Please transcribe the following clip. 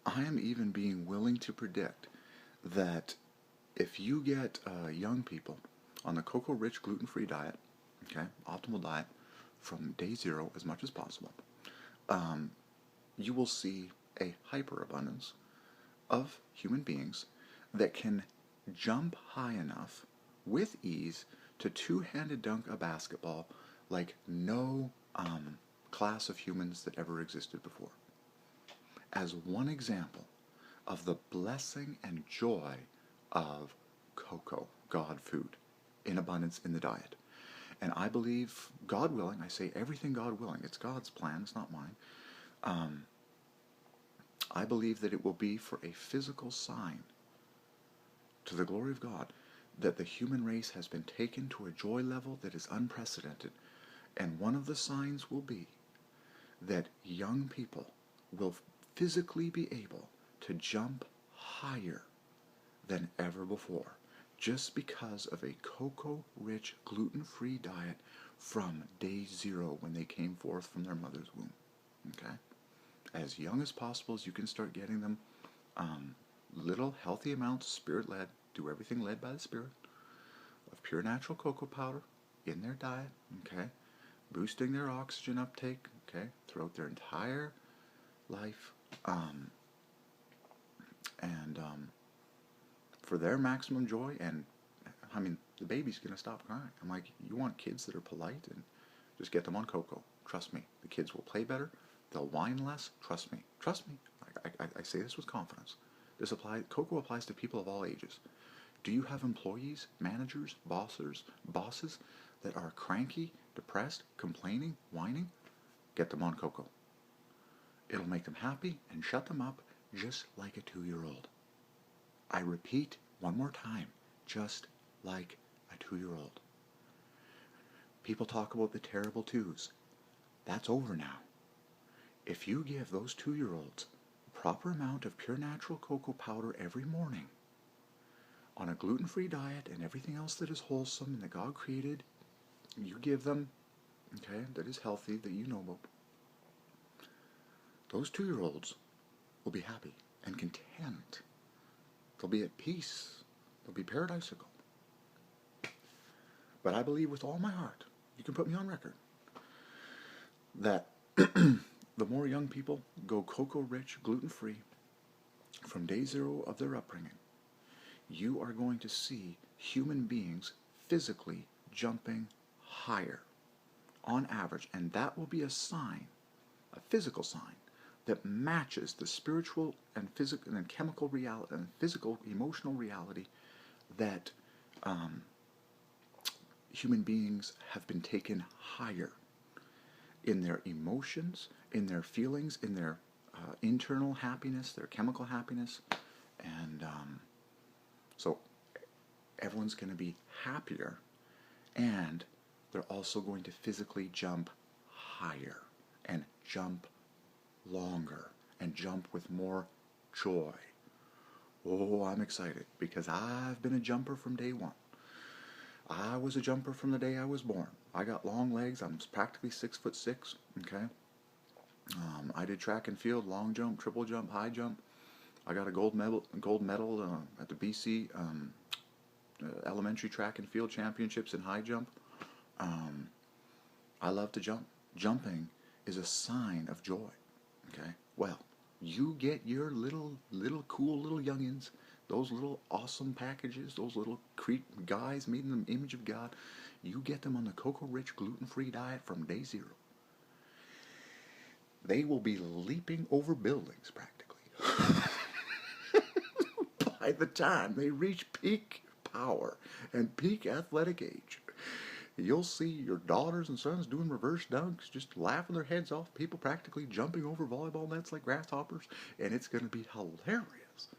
I am even being willing to predict that if you get young people on the cocoa-rich, gluten-free diet, okay, optimal diet, from day zero as much as possible, you will see a hyperabundance of human beings that can jump high enough with ease to two-handed dunk a basketball like no class of humans that ever existed before. As one example of the blessing and joy of cocoa, God food, in abundance in the diet. And I believe, God willing, I say everything God willing, it's God's plan, it's not mine. I believe that it will be for a physical sign to the glory of God that the human race has been taken to a joy level that is unprecedented. And one of the signs will be that young people will physically be able to jump higher than ever before, just because of a cocoa-rich, gluten-free diet from day zero when they came forth from their mother's womb. Okay? As young as possible as you can start getting them little healthy amounts, spirit-led, do everything led by the Spirit, of pure natural cocoa powder in their diet, okay? Boosting their oxygen uptake, okay, throughout their entire life, and for their maximum joy. And I mean, the baby's gonna stop crying. I'm like, you want kids that are polite, and just get them on cocoa. Trust me, the kids will play better. They'll whine less. Trust me. Trust me. I say this with confidence. Cocoa applies to people of all ages. Do you have employees, managers, bosses that are cranky, depressed, complaining, whining? Get them on cocoa. It'll make them happy and shut them up just like a 2-year-old. I repeat one more time, just like a 2-year-old. People talk about the terrible twos. That's over now. If you give those 2-year-olds a proper amount of pure natural cocoa powder every morning, on a gluten-free diet and everything else that is wholesome and that God created, you give them, okay, that is healthy, that you know about, those 2-year-olds will be happy and content. They'll be at peace. They'll be paradisical. But I believe with all my heart, you can put me on record, that the more young people go cocoa-rich, gluten-free from day zero of their upbringing, you are going to see human beings physically jumping higher on average. And that will be a sign, a physical sign, that matches the spiritual and physical and chemical reality and physical, emotional reality that human beings have been taken higher in their emotions, in their feelings, in their internal happiness, their chemical happiness. And so everyone's going to be happier, and they're also going to physically jump higher and jump longer and jump with more joy. Oh, I'm excited because I've been a jumper from day one. I was a jumper from the day I was born. I got long legs. I'm practically 6'6", okay? I did track and field, long jump, triple jump, high jump. I got a gold medal at the BC elementary track and field championships in high jump. I love to jump. Jumping is a sign of joy. Okay? Well, you get your little cool little youngins, those little awesome packages, those little guys made in the image of God, you get them on the cocoa-rich, gluten-free diet from day zero. They will be leaping over buildings, practically. By the time they reach peak power and peak athletic age, you'll see your daughters and sons doing reverse dunks, just laughing their heads off, people practically jumping over volleyball nets like grasshoppers, and it's going to be hilarious.